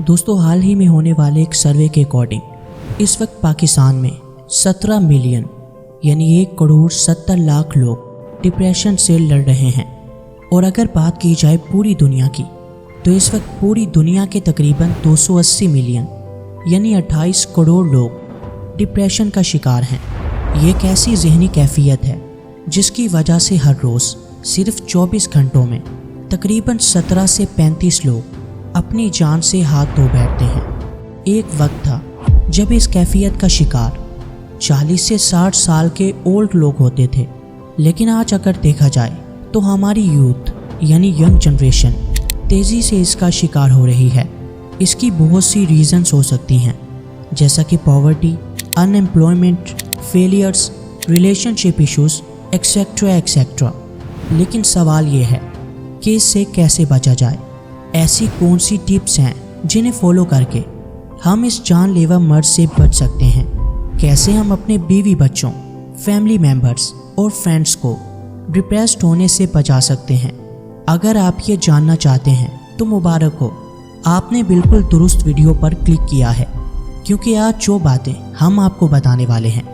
दोस्तों, हाल ही में होने वाले एक सर्वे के अकॉर्डिंग इस वक्त पाकिस्तान में 17 मिलियन यानी 1 करोड़ 70 लाख लोग डिप्रेशन से लड़ रहे हैं। और अगर बात की जाए पूरी दुनिया की, तो इस वक्त पूरी दुनिया के तकरीबन 280 मिलियन यानी 28 करोड़ लोग डिप्रेशन का शिकार हैं। ये एक ऐसी ज़हनी कैफियत है जिसकी वजह से हर रोज़ सिर्फ 24 घंटों में तकरीबन 17 से 35 लोग अपनी जान से हाथ धो बैठते हैं। एक वक्त था जब इस कैफियत का शिकार 40 से 60 साल के ओल्ड लोग होते थे, लेकिन आज अगर देखा जाए तो हमारी यूथ यानी यंग जनरेशन तेज़ी से इसका शिकार हो रही है। इसकी बहुत सी रीज़न्स हो सकती हैं, जैसा कि poverty, unemployment, failures, relationship issues etcetera etcetera. लेकिन सवाल ये है कि इससे कैसे बचा जाए। ऐसी कौन सी टिप्स हैं जिन्हें फॉलो करके हम इस जानलेवा मर्ज से बच सकते हैं। कैसे हम अपने बीवी बच्चों, फैमिली मेम्बर्स और फ्रेंड्स को डिप्रेस्ड होने से बचा सकते हैं। अगर आप ये जानना चाहते हैं तो मुबारक हो, आपने बिल्कुल दुरुस्त वीडियो पर क्लिक किया है, क्योंकि आज जो बातें हम आपको बताने वाले हैं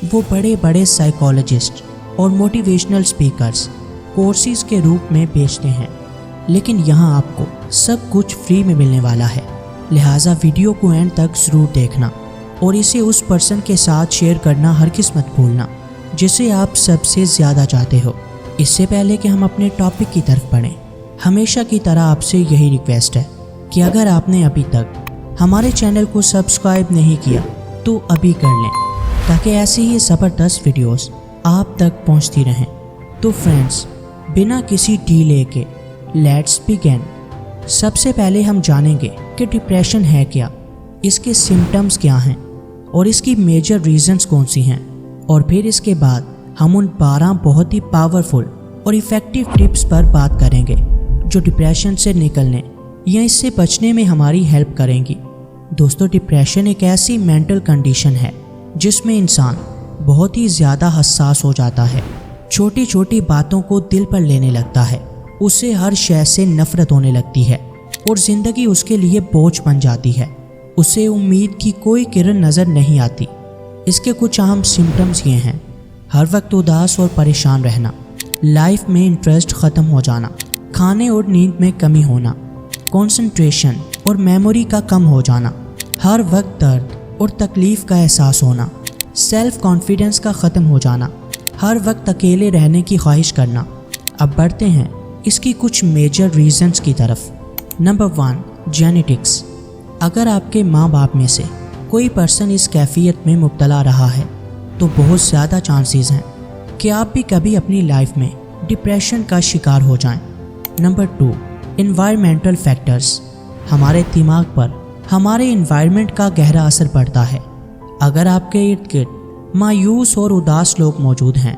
वो बड़े बड़े साइकोलॉजिस्ट और मोटिवेशनल स्पीकर्स कोर्सेज के रूप में बेचते हैं, लेकिन यहाँ आपको सब कुछ फ्री में मिलने वाला है। लिहाजा वीडियो को एंड तक ज़रूर देखना और इसे उस पर्सन के साथ शेयर करना हरगिज़ मत भूलना जिसे आप सबसे ज़्यादा चाहते हो। इससे पहले कि हम अपने टॉपिक की तरफ बढ़ें, हमेशा की तरह आपसे यही रिक्वेस्ट है कि अगर आपने अभी तक हमारे चैनल को सब्सक्राइब नहीं किया तो अभी कर लें, ताकि ऐसी ही ज़बरदस्त वीडियोस आप तक पहुंचती रहें। तो फ्रेंड्स, बिना किसी डिले के लेट्स बिगिन। सबसे पहले हम जानेंगे कि डिप्रेशन है क्या, इसके सिम्टम्स क्या हैं और इसकी मेजर रीजंस कौन सी हैं, और फिर इसके बाद हम उन 12 बहुत ही पावरफुल और इफ़ेक्टिव टिप्स पर बात करेंगे जो डिप्रेशन से निकलने या इससे बचने में हमारी हेल्प करेंगी। दोस्तों, डिप्रेशन एक ऐसी मेंटल कंडीशन है जिसमें इंसान बहुत ही ज़्यादा हसास हो जाता है, छोटी छोटी बातों को दिल पर लेने लगता है, उसे हर शय से नफरत होने लगती है और ज़िंदगी उसके लिए बोझ बन जाती है। उसे उम्मीद की कोई किरण नज़र नहीं आती। इसके कुछ अहम सिम्टम्स ये हैं: हर वक्त उदास और परेशान रहना, लाइफ में इंटरेस्ट ख़त्म हो जाना, खाने और नींद में कमी होना, कंसंट्रेशन और मेमोरी का कम हो जाना, हर वक्त दर्द और तकलीफ़ का एहसास होना, सेल्फ कॉन्फिडेंस का ख़त्म हो जाना, हर वक्त अकेले रहने की ख्वाहिश करना। अब बढ़ते हैं इसकी कुछ मेजर रीजंस की तरफ। Number 1, genetics. अगर आपके माँ बाप में से कोई पर्सन इस कैफियत में मुब्तला रहा है तो बहुत ज़्यादा चांसेस हैं कि आप भी कभी अपनी लाइफ में डिप्रेशन का शिकार हो जाएं। Number 2, environmental factors. हमारे दिमाग पर हमारे एनवायरनमेंट का गहरा असर पड़ता है। अगर आपके इर्द गिर्द मायूस और उदास लोग मौजूद हैं,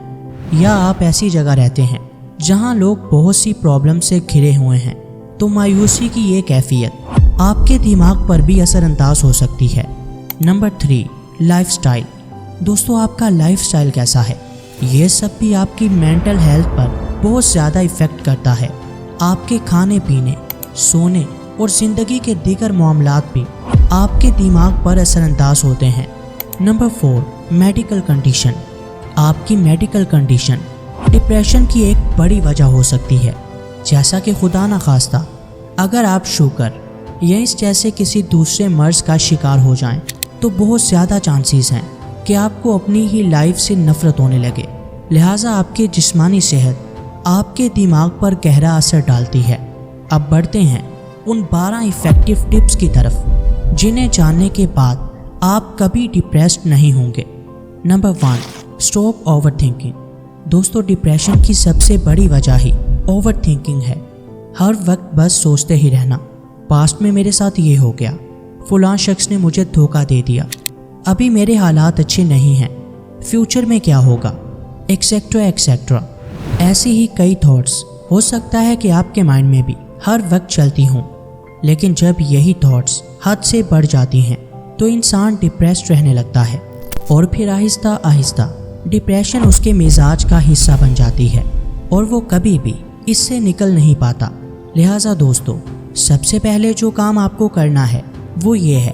या आप ऐसी जगह रहते हैं जहां लोग बहुत सी प्रॉब्लम से घिरे हुए हैं, तो मायूसी की ये कैफियत आपके दिमाग पर भी असरअंदाज हो सकती है। Number 3, lifestyle. दोस्तों, आपका लाइफस्टाइल कैसा है, ये सब भी आपकी मेंटल हेल्थ पर बहुत ज़्यादा इफ़ेक्ट करता है। आपके खाने पीने, सोने और ज़िंदगी के दीगर मामलात भी आपके दिमाग पर असरअंदाज होते हैं। Number 4, medical condition. आपकी मेडिकल कंडीशन डिप्रेशन की एक बड़ी वजह हो सकती है, जैसा कि खुदा न खास्ता अगर आप शुगर या इस जैसे किसी दूसरे मर्ज का शिकार हो जाएं, तो बहुत ज़्यादा चांसेस हैं कि आपको अपनी ही लाइफ से नफरत होने लगे। लिहाजा आपकी जिस्मानी सेहत आपके दिमाग पर गहरा असर डालती है। अब बढ़ते हैं उन 12 इफ़ेक्टिव टिप्स की तरफ जिन्हें जानने के बाद आप कभी डिप्रेस्ड नहीं होंगे। Number 1, stop over thinking. दोस्तों, डिप्रेशन की सबसे बड़ी वजह ही ओवर थिंकिंग है। हर वक्त बस सोचते ही रहना, पास्ट में मेरे साथ ये हो गया, फलां शख्स ने मुझे धोखा दे दिया, अभी मेरे हालात अच्छे नहीं हैं, फ्यूचर में क्या होगा, एक्सेट्रा एक्सेट्रा। ऐसी ही कई थॉट्स हो सकता है कि आपके माइंड में भी हर वक्त चलती हों, लेकिन जब यही थॉट्स हद से बढ़ जाती हैं तो इंसान डिप्रेस्ड रहने लगता है और फिर आहिस्ता आहिस्ता डिप्रेशन उसके मिजाज का हिस्सा बन जाती है और वो कभी भी इससे निकल नहीं पाता। लिहाजा दोस्तों, सबसे पहले जो काम आपको करना है वो ये है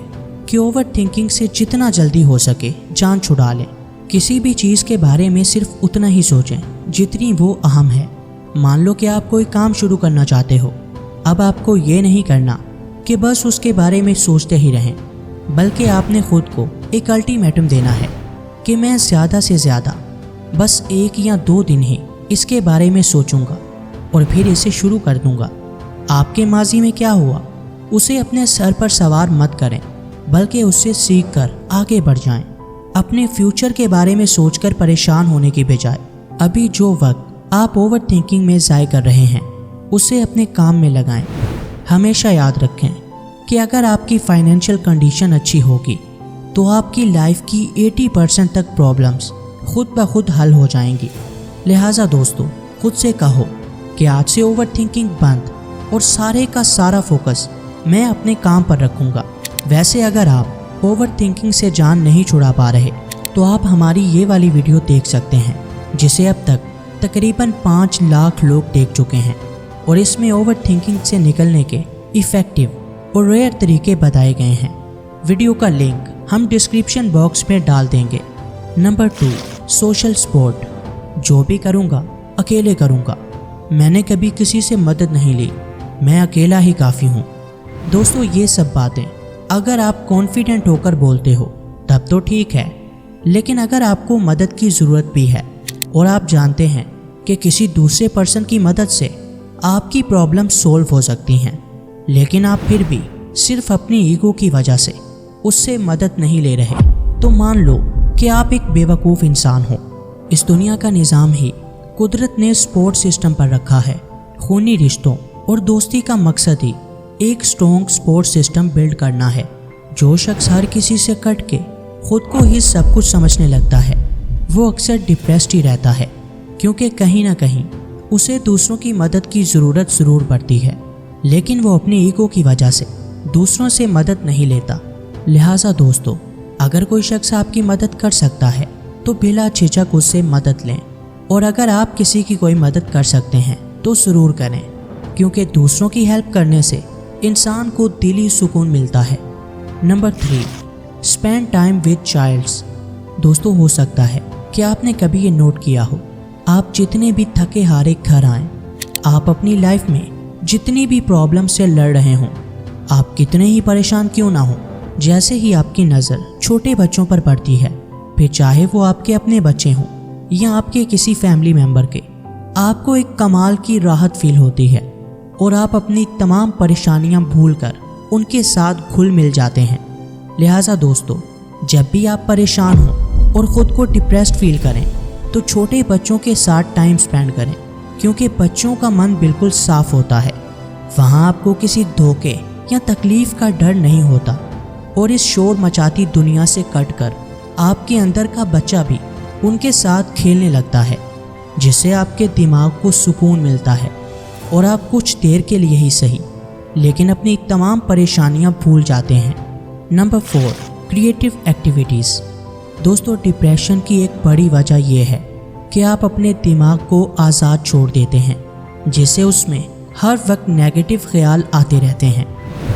कि ओवर थिंकिंग से जितना जल्दी हो सके जान छुड़ा लें। किसी भी चीज़ के बारे में सिर्फ उतना ही सोचें जितनी वो अहम है। मान लो कि आप कोई काम शुरू करना चाहते हो, अब आपको ये नहीं करना कि बस उसके बारे में सोचते ही रहें, बल्कि आपने खुद को एक अल्टीमेटम देना है कि मैं ज़्यादा से ज़्यादा बस 1 या 2 दिन ही इसके बारे में सोचूंगा और फिर इसे शुरू कर दूंगा। आपके माजी में क्या हुआ उसे अपने सर पर सवार मत करें, बल्कि उससे सीख कर आगे बढ़ जाएं। अपने फ्यूचर के बारे में सोचकर परेशान होने की बजाय अभी जो वक्त आप ओवर थिंकिंग में ज़ाय कर रहे हैं उसे अपने काम में लगाएं। हमेशा याद रखें कि अगर आपकी फाइनेंशियल कंडीशन अच्छी होगी तो आपकी लाइफ की 80% तक प्रॉब्लम्स खुद ब खुद हल हो जाएंगी। लिहाजा दोस्तों, खुद से कहो कि आज से ओवर थिंकिंग बंद और सारे का सारा फोकस मैं अपने काम पर रखूँगा। वैसे अगर आप ओवर थिंकिंग से जान नहीं छुड़ा पा रहे तो आप हमारी ये वाली वीडियो देख सकते हैं जिसे अब तक तकरीबन 5 लाख लोग देख चुके हैं और इसमें ओवर थिंकिंग से निकलने के इफ़ेक्टिव और रेयर तरीके बताए गए हैं। वीडियो का लिंक हम डिस्क्रिप्शन बॉक्स में डाल देंगे। Number 2, social support. जो भी करूँगा अकेले करूँगा। मैंने कभी किसी से मदद नहीं ली, मैं अकेला ही काफ़ी हूँ। दोस्तों, ये सब बातें अगर आप कॉन्फिडेंट होकर बोलते हो तब तो ठीक है, लेकिन अगर आपको मदद की ज़रूरत भी है और आप जानते हैं कि किसी दूसरे पर्सन की मदद से आपकी प्रॉब्लम सोल्व हो सकती हैं, लेकिन आप फिर भी सिर्फ अपनी ईगो की वजह से उससे मदद नहीं ले रहे, तो मान लो कि आप एक बेवकूफ़ इंसान हो। इस दुनिया का निज़ाम ही कुदरत ने सपोर्ट सिस्टम पर रखा है। खूनी रिश्तों और दोस्ती का मकसद ही एक स्ट्रॉन्ग सपोर्ट सिस्टम बिल्ड करना है। जो शख्स हर किसी से कट के खुद को ही सब कुछ समझने लगता है वो अक्सर डिप्रेस्ड ही रहता है, क्योंकि कहीं ना कहीं उसे दूसरों की मदद की ज़रूरत ज़रूर पड़ती है, लेकिन वो अपनी ईगो की वजह से दूसरों से मदद नहीं लेता। लिहाजा दोस्तों, अगर कोई शख्स आपकी मदद कर सकता है तो बिला झिझक उससे मदद लें, और अगर आप किसी की कोई मदद कर सकते हैं तो ज़रूर करें, क्योंकि दूसरों की हेल्प करने से इंसान को दिली सुकून मिलता है। Number 3, spend time with childs. दोस्तों, हो सकता है कि आपने कभी ये नोट किया हो, आप जितने भी थके हारे घर आएँ, आप अपनी लाइफ में जितनी भी प्रॉब्लम से लड़ रहे हों, आप कितने ही परेशान क्यों ना हो, जैसे ही आपकी नज़र छोटे बच्चों पर पड़ती है, फिर चाहे वो आपके अपने बच्चे हों या आपके किसी फैमिली मेम्बर के, आपको एक कमाल की राहत फील होती है और आप अपनी तमाम परेशानियां भूलकर उनके साथ घुल मिल जाते हैं। लिहाजा दोस्तों, जब भी आप परेशान हों और ख़ुद को डिप्रेस्ड फील करें तो छोटे बच्चों के साथ टाइम स्पेंड करें, क्योंकि बच्चों का मन बिल्कुल साफ़ होता है। वहाँ आपको किसी धोखे या तकलीफ़ का डर नहीं होता और इस शोर मचाती दुनिया से कटकर आपके अंदर का बच्चा भी उनके साथ खेलने लगता है, जिससे आपके दिमाग को सुकून मिलता है और आप कुछ देर के लिए ही सही लेकिन अपनी तमाम परेशानियां भूल जाते हैं। Number 4, creative activities. दोस्तों, डिप्रेशन की एक बड़ी वजह यह है कि आप अपने दिमाग को आज़ाद छोड़ देते हैं, जिससे उसमें हर वक्त नेगेटिव ख्याल आते रहते हैं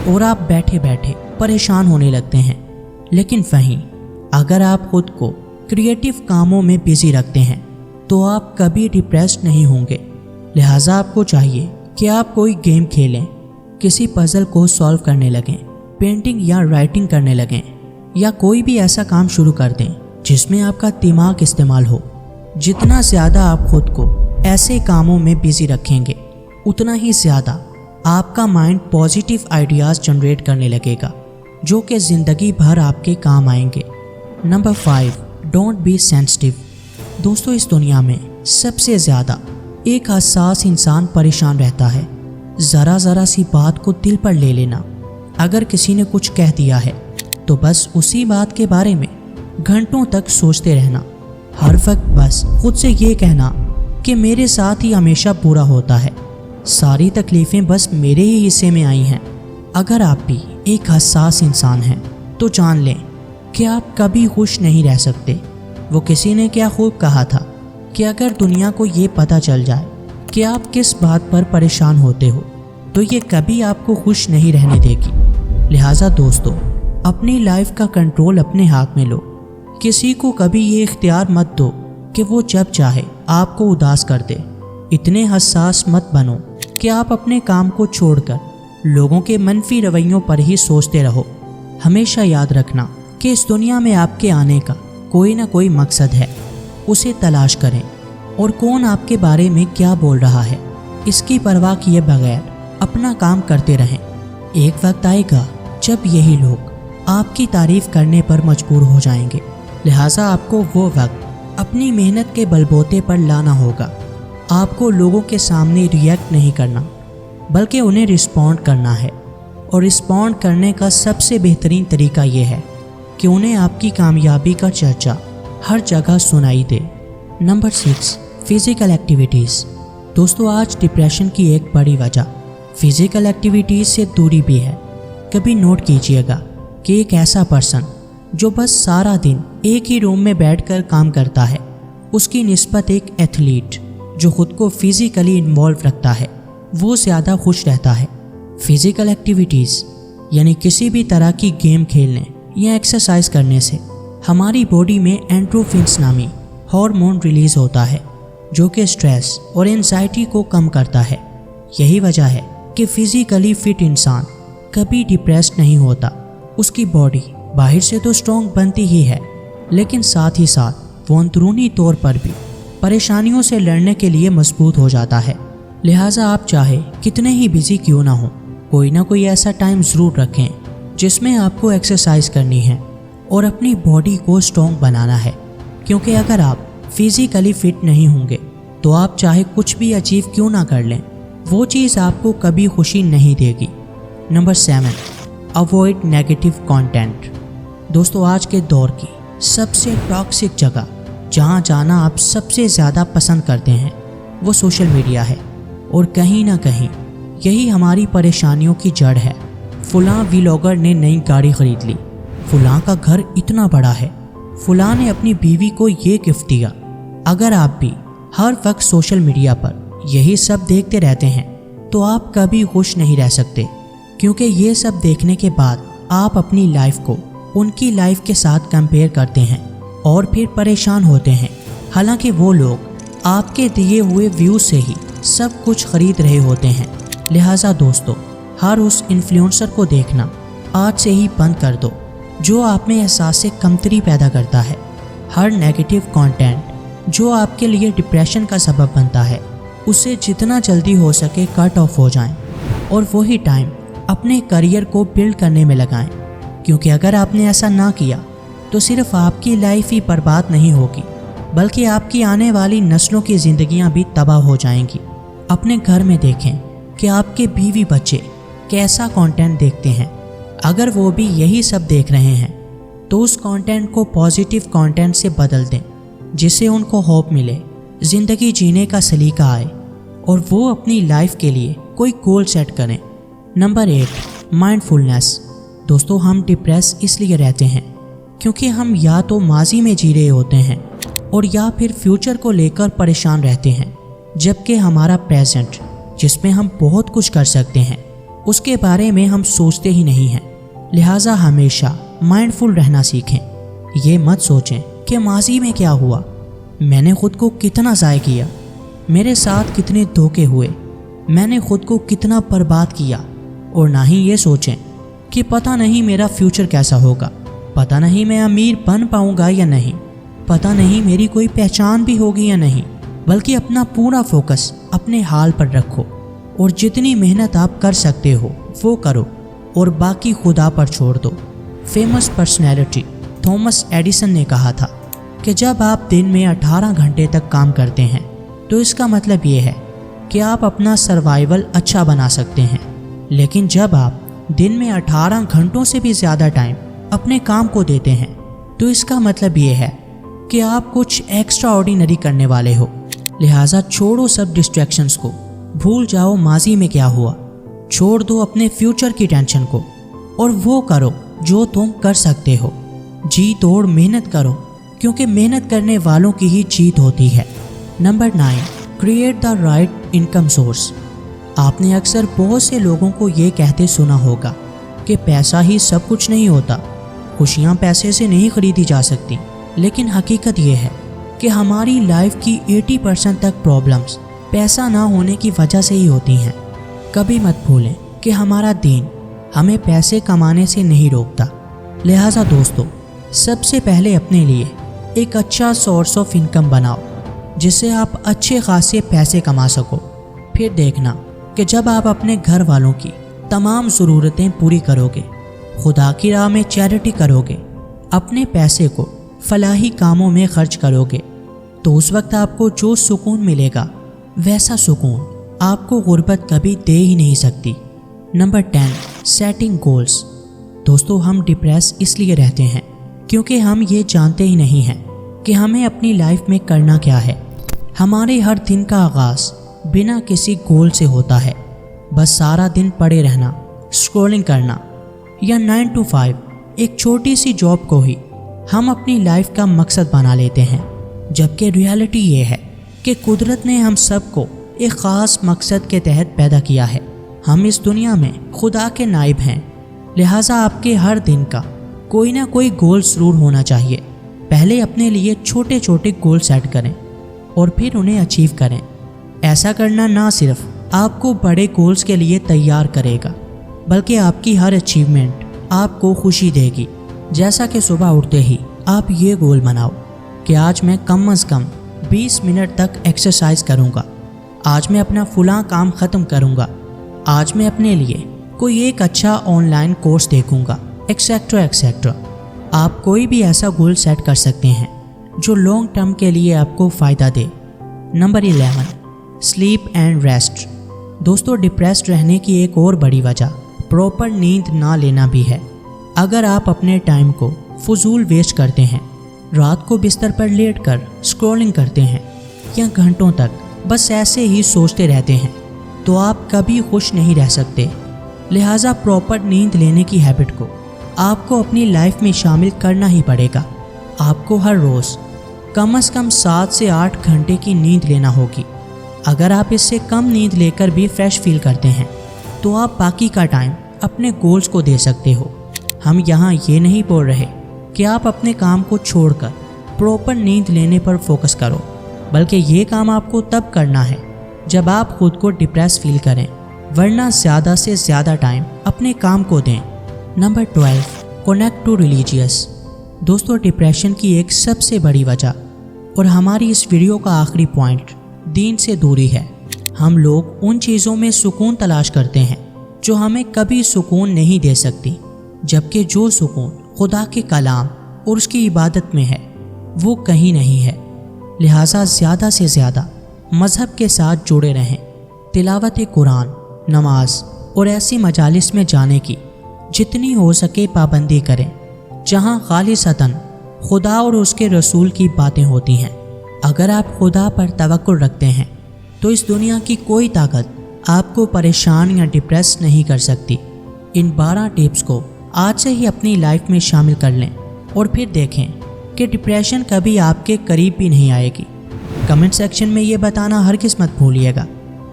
और आप बैठे बैठे परेशान होने लगते हैं। लेकिन वहीं अगर आप खुद को क्रिएटिव कामों में बिजी रखते हैं तो आप कभी डिप्रेस्ड नहीं होंगे। लिहाजा आपको चाहिए कि आप कोई गेम खेलें, किसी पजल को सॉल्व करने लगें, पेंटिंग या राइटिंग करने लगें, या कोई भी ऐसा काम शुरू कर दें जिसमें आपका दिमाग इस्तेमाल हो। जितना ज़्यादा आप खुद को ऐसे कामों में बिजी रखेंगे उतना ही ज़्यादा आपका माइंड पॉजिटिव आइडियाज़ जनरेट करने लगेगा, जो कि ज़िंदगी भर आपके काम आएंगे। Number 5, don't be sensitive. दोस्तों, इस दुनिया में सबसे ज़्यादा एक हसास इंसान परेशान रहता है। ज़रा सी बात को दिल पर ले लेना। अगर किसी ने कुछ कह दिया है तो बस उसी बात के बारे में घंटों तक सोचते रहना। हर वक्त बस खुद से ये कहना कि मेरे साथ ही हमेशा बुरा होता है, सारी तकलीफ़ें बस मेरे ही हिस्से में आई हैं। अगर आप भी एक हसास इंसान हैं तो जान लें कि आप कभी खुश नहीं रह सकते। वो किसी ने क्या खूब कहा था कि अगर दुनिया को ये पता चल जाए कि आप किस बात पर परेशान होते हो तो ये कभी आपको खुश नहीं रहने देगी। लिहाजा दोस्तों, अपनी लाइफ का कंट्रोल अपने हाथ में लो। किसी को कभी ये इख्तियार मत दो कि वो जब चाहे आपको उदास कर दे। इतने हसास मत बनो कि आप अपने काम को छोड़कर लोगों के मनफी रवैयों पर ही सोचते रहो। हमेशा याद रखना कि इस दुनिया में आपके आने का कोई ना कोई मकसद है, उसे तलाश करें। और कौन आपके बारे में क्या बोल रहा है, इसकी परवाह किए बगैर अपना काम करते रहें। एक वक्त आएगा जब यही लोग आपकी तारीफ करने पर मजबूर हो जाएंगे। लिहाजा आपको वो वक्त अपनी मेहनत के बलबूते पर लाना होगा। आपको लोगों के सामने रिएक्ट नहीं करना, बल्कि उन्हें रिस्पॉन्ड करना है। और रिस्पॉन्ड करने का सबसे बेहतरीन तरीका ये है कि उन्हें आपकी कामयाबी का चर्चा हर जगह सुनाई दे। Number 6, physical activities. दोस्तों, आज डिप्रेशन की एक बड़ी वजह फिज़िकल एक्टिविटीज़ से दूरी भी है। कभी नोट कीजिएगा कि एक ऐसा पर्सन जो बस सारा दिन एक ही रूम में बैठकर काम करता है, उसकी निस्बत एक एथलीट जो खुद को फिज़िकली इन्वॉल्व रखता है, वो ज़्यादा खुश रहता है। फिज़िकल एक्टिविटीज़ यानी किसी भी तरह की गेम खेलने या एक्सरसाइज करने से हमारी बॉडी में एंडोर्फिन्स नामी हार्मोन रिलीज़ होता है, जो कि स्ट्रेस और एंजाइटी को कम करता है। यही वजह है कि फिज़िकली फिट इंसान कभी डिप्रेस्ड नहीं होता। उसकी बॉडी बाहर से तो स्ट्रॉन्ग बनती ही है, लेकिन साथ ही साथ वो अंदरूनी तौर पर भी परेशानियों से लड़ने के लिए मजबूत हो जाता है। लिहाजा आप चाहे कितने ही बिजी क्यों ना हो, कोई ना कोई ऐसा टाइम ज़रूर रखें जिसमें आपको एक्सरसाइज करनी है और अपनी बॉडी को स्ट्रॉन्ग बनाना है। क्योंकि अगर आप फिज़िकली फिट नहीं होंगे तो आप चाहे कुछ भी अचीव क्यों ना कर लें, वो चीज़ आपको कभी खुशी नहीं देगी। Number 7, avoid negative content. दोस्तों, आज के दौर की सबसे टॉक्सिक जगह जहां जाना आप सबसे ज़्यादा पसंद करते हैं वो सोशल मीडिया है। और कहीं ना कहीं यही हमारी परेशानियों की जड़ है। फलां व्लॉगर ने नई गाड़ी खरीद ली, फलां का घर इतना बड़ा है, फलां ने अपनी बीवी को ये गिफ्ट दिया। अगर आप भी हर वक्त सोशल मीडिया पर यही सब देखते रहते हैं तो आप कभी खुश नहीं रह सकते, क्योंकि ये सब देखने के बाद आप अपनी लाइफ को उनकी लाइफ के साथ कंपेयर करते हैं और फिर परेशान होते हैं। हालांकि वो लोग आपके दिए हुए व्यूज से ही सब कुछ खरीद रहे होते हैं। लिहाजा दोस्तों, हर उस इन्फ्लुएंसर को देखना आज से ही बंद कर दो जो आप में एहसास से कमतरी पैदा करता है। हर नेगेटिव कंटेंट जो आपके लिए डिप्रेशन का सबब बनता है, उससे जितना जल्दी हो सके कट ऑफ हो जाएं और वही टाइम अपने करियर को बिल्ड करने में लगाएं। क्योंकि अगर आपने ऐसा ना किया तो सिर्फ आपकी लाइफ ही बर्बाद नहीं होगी, बल्कि आपकी आने वाली नस्लों की ज़िंदगियां भी तबाह हो जाएंगी। अपने घर में देखें कि आपके बीवी बच्चे कैसा कंटेंट देखते हैं। अगर वो भी यही सब देख रहे हैं तो उस कंटेंट को पॉजिटिव कंटेंट से बदल दें, जिससे उनको होप मिले, ज़िंदगी जीने का सलीका आए और वो अपनी लाइफ के लिए कोई गोल सेट करें। Number 8, mindfulness. दोस्तों, हम डिप्रेस इसलिए रहते हैं क्योंकि हम या तो माजी में जी रहे होते हैं और या फिर फ्यूचर को लेकर परेशान रहते हैं, जबकि हमारा प्रेजेंट जिसमें हम बहुत कुछ कर सकते हैं उसके बारे में हम सोचते ही नहीं हैं। लिहाजा हमेशा माइंडफुल रहना सीखें। ये मत सोचें कि माजी में क्या हुआ, मैंने खुद को कितना ज़ाय किया, मेरे साथ कितने धोखे हुए, मैंने खुद को कितना बर्बाद किया। और ना ही ये सोचें कि पता नहीं मेरा फ्यूचर कैसा होगा, पता नहीं मैं अमीर बन पाऊंगा या नहीं, पता नहीं मेरी कोई पहचान भी होगी या नहीं। बल्कि अपना पूरा फोकस अपने हाल पर रखो और जितनी मेहनत आप कर सकते हो वो करो और बाकी खुदा पर छोड़ दो। फेमस पर्सनैलिटी थॉमस एडिसन ने कहा था कि जब आप दिन में 18 घंटे तक काम करते हैं तो इसका मतलब ये है कि आप अपना सर्वाइवल अच्छा बना सकते हैं, लेकिन जब आप दिन में 18 घंटों से भी ज़्यादा टाइम अपने काम को देते हैं तो इसका मतलब ये है कि आप कुछ एक्स्ट्रा ऑर्डिनरी करने वाले हो। लिहाजा छोड़ो सब डिस्ट्रैक्शंस को, भूल जाओ माजी में क्या हुआ, छोड़ दो अपने फ्यूचर की टेंशन को और वो करो जो तुम कर सकते हो। जी तोड़ मेहनत करो, क्योंकि मेहनत करने वालों की ही जीत होती है। Number 9, create the right income source. आपने अक्सर बहुत से लोगों को ये कहते सुना होगा کہ پیسہ ہی سب کچھ نہیں ہوتا، خوشیاں پیسے سے نہیں خریدی جا سکتی، لیکن حقیقت یہ ہے کہ ہماری لائف کی 80% تک پرابلمز پیسہ نہ ہونے کی وجہ سے ہی ہوتی ہیں۔ کبھی مت بھولیں کہ ہمارا دین ہمیں پیسے کمانے سے نہیں روکتا۔ لہٰذا دوستو، سب سے پہلے اپنے لیے ایک اچھا سورس آف انکم بناؤ جس سے آپ اچھے خاصے پیسے کما سکو۔ پھر دیکھنا کہ جب آپ اپنے گھر والوں کی تمام ضرورتیں پوری کرو گے، خدا کی راہ میں چیریٹی کرو گے، اپنے پیسے کو فلاحی کاموں میں خرچ کرو گے، تو اس وقت آپ کو جو سکون ملے گا ویسا سکون آپ کو غربت کبھی دے ہی نہیں سکتی۔ Number 10، setting goals. دوستو، ہم ڈپریس اس لیے رہتے ہیں کیونکہ ہم یہ جانتے ہی نہیں ہیں کہ ہمیں اپنی لائف میں کرنا کیا ہے۔ ہمارے ہر دن کا آغاز بنا کسی گول سے ہوتا ہے، بس سارا دن پڑے رہنا، اسکرولنگ کرنا یا 9 to 5 ایک چھوٹی سی جاب کو ہی ہم اپنی لائف کا مقصد بنا لیتے ہیں، جبکہ ریالٹی یہ ہے کہ قدرت نے ہم سب کو ایک خاص مقصد کے تحت پیدا کیا ہے۔ ہم اس دنیا میں خدا کے نائب ہیں، لہٰذا آپ کے ہر دن کا کوئی نہ کوئی گول ضرور ہونا چاہیے۔ پہلے اپنے لیے چھوٹے چھوٹے گول سیٹ کریں اور پھر انہیں اچیو کریں۔ ایسا کرنا نہ صرف آپ کو بڑے گولز کے لیے تیار کرے گا، بلکہ آپ کی ہر اچیومنٹ آپ کو خوشی دے گی۔ جیسا کہ صبح اٹھتے ہی آپ یہ گول بناؤ کہ آج میں کم از کم 20 منٹ تک ایکسرسائز کروں گا، آج میں اپنا فلاں کام ختم کروں گا، آج میں اپنے لیے کوئی ایک اچھا آن لائن کورس دیکھوں گا، ایکسیکٹرا ایکسیکٹرا۔ آپ کوئی بھی ایسا گول سیٹ کر سکتے ہیں جو لانگ ٹرم کے لیے آپ کو فائدہ دے۔ نمبر 11، سلیپ اینڈ ریسٹ۔ دوستو، ڈپریسڈ رہنے کی ایک اور بڑی وجہ پراپر نیند نہ لینا بھی ہے۔ اگر آپ اپنے ٹائم کو فضول ویسٹ کرتے ہیں، رات کو بستر پر لیٹ کر اسکرولنگ کرتے ہیں یا گھنٹوں تک بس ایسے ہی سوچتے رہتے ہیں، تو آپ کبھی خوش نہیں رہ سکتے۔ لہٰذا پراپر نیند لینے کی ہیبٹ کو آپ کو اپنی لائف میں شامل کرنا ہی پڑے گا۔ آپ کو ہر روز کم از کم 7 سے 8 گھنٹے کی نیند لینا ہوگی۔ اگر آپ اس سے کم نیند لے کر بھی فریش فیل کرتے ہیں تو آپ باقی کا ٹائم اپنے گولز کو دے سکتے ہو۔ ہم یہاں یہ نہیں بول رہے کہ آپ اپنے کام کو چھوڑ کر پراپر نیند لینے پر فوکس کرو، بلکہ یہ کام آپ کو تب کرنا ہے جب آپ خود کو ڈپریس فیل کریں، ورنہ زیادہ سے زیادہ ٹائم اپنے کام کو دیں۔ Number 12، connect to religious. دوستو، ڈپریشن کی ایک سب سے بڑی وجہ اور ہماری اس ویڈیو کا آخری پوائنٹ دین سے دوری ہے۔ ہم لوگ ان چیزوں میں سکون تلاش کرتے ہیں جو ہمیں کبھی سکون نہیں دے سکتی، جبکہ جو سکون خدا کے کلام اور اس کی عبادت میں ہے وہ کہیں نہیں ہے۔ لہٰذا زیادہ سے زیادہ مذہب کے ساتھ جڑے رہیں، تلاوت قرآن، نماز اور ایسی مجالس میں جانے کی جتنی ہو سکے پابندی کریں جہاں خالصتاً خدا اور اس کے رسول کی باتیں ہوتی ہیں۔ اگر آپ خدا پر توکل رکھتے ہیں تو اس دنیا کی کوئی طاقت آپ کو پریشان یا ڈپریس نہیں کر سکتی۔ ان 12 ٹپس کو آج سے ہی اپنی لائف میں شامل کر لیں اور پھر دیکھیں کہ ڈپریشن کبھی آپ کے قریب بھی نہیں آئے گی۔ کمنٹ سیکشن میں یہ بتانا ہرگز مت بھولیے گا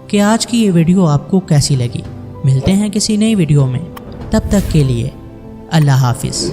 کہ آج کی یہ ویڈیو آپ کو کیسی لگی۔ ملتے ہیں کسی نئی ویڈیو میں، تب تک کے لیے اللہ حافظ۔